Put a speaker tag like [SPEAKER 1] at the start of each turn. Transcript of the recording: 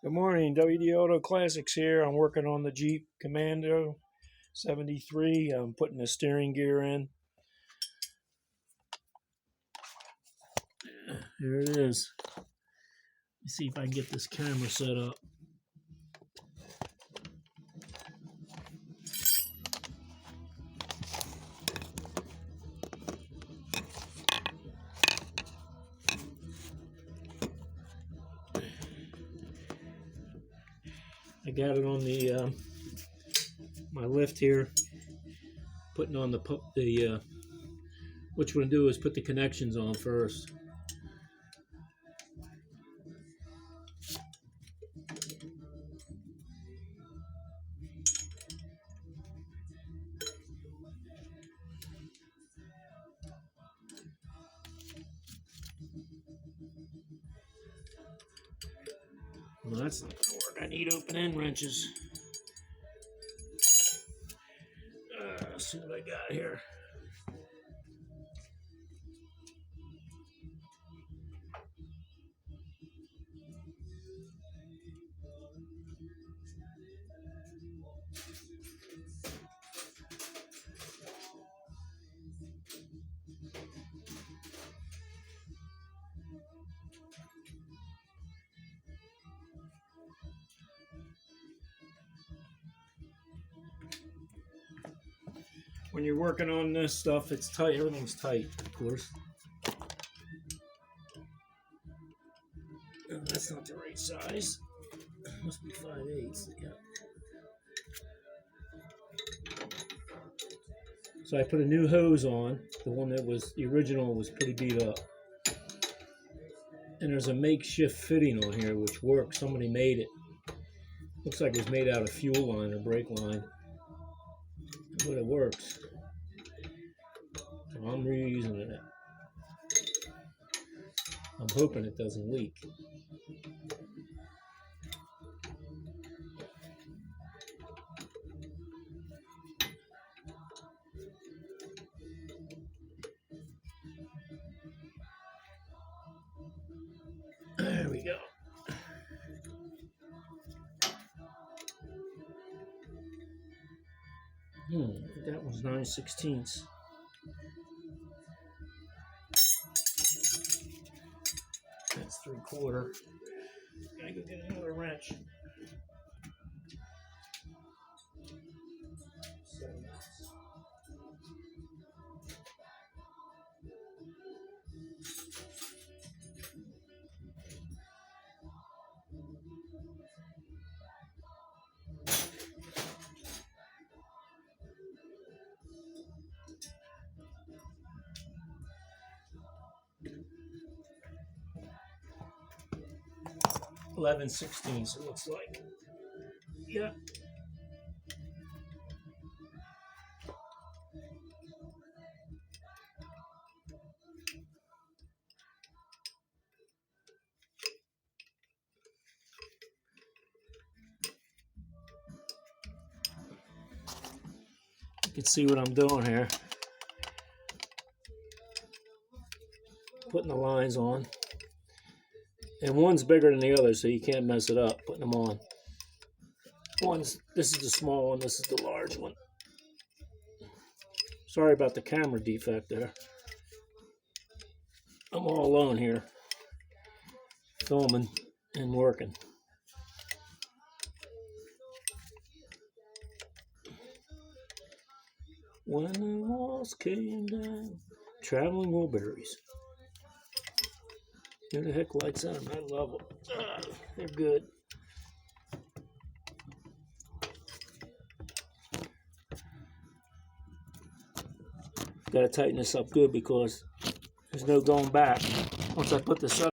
[SPEAKER 1] Good morning, WD Auto Classics here. I'm working on the Jeep Commando 73. I'm putting the steering gear in. Here it is. Let's see if I can get this camera set up. I got it on the my lift here. Putting on what we're going to do is put the connections on first. Well, that's not going to work. I need open end wrenches. Let's see what I got here. When you're working on this stuff, it's tight. Everything's tight, of course. Oh, that's not the right size. Must be 5/8. Yeah. So I put a new hose on. The one that was the original was pretty beat up. And there's a makeshift fitting on here which works. Somebody made it. Looks like it was made out of fuel line or brake line. But it works. So I'm reusing it. I'm hoping it doesn't leak. There we go. That was 9/16. That's 3/4. Gotta go get another wrench. $11.16, it looks like. Yeah. You can see what I'm doing here. Putting the lines on. And one's bigger than the other, so you can't mess it up putting them on. This is the small one, this is the large one. Sorry about the camera defect there. I'm all alone here, filming and working. When the walls came down, traveling Wilburys. Who the heck likes them? I love them. They're good. Got to tighten this up good because there's no going back. Once I put this up,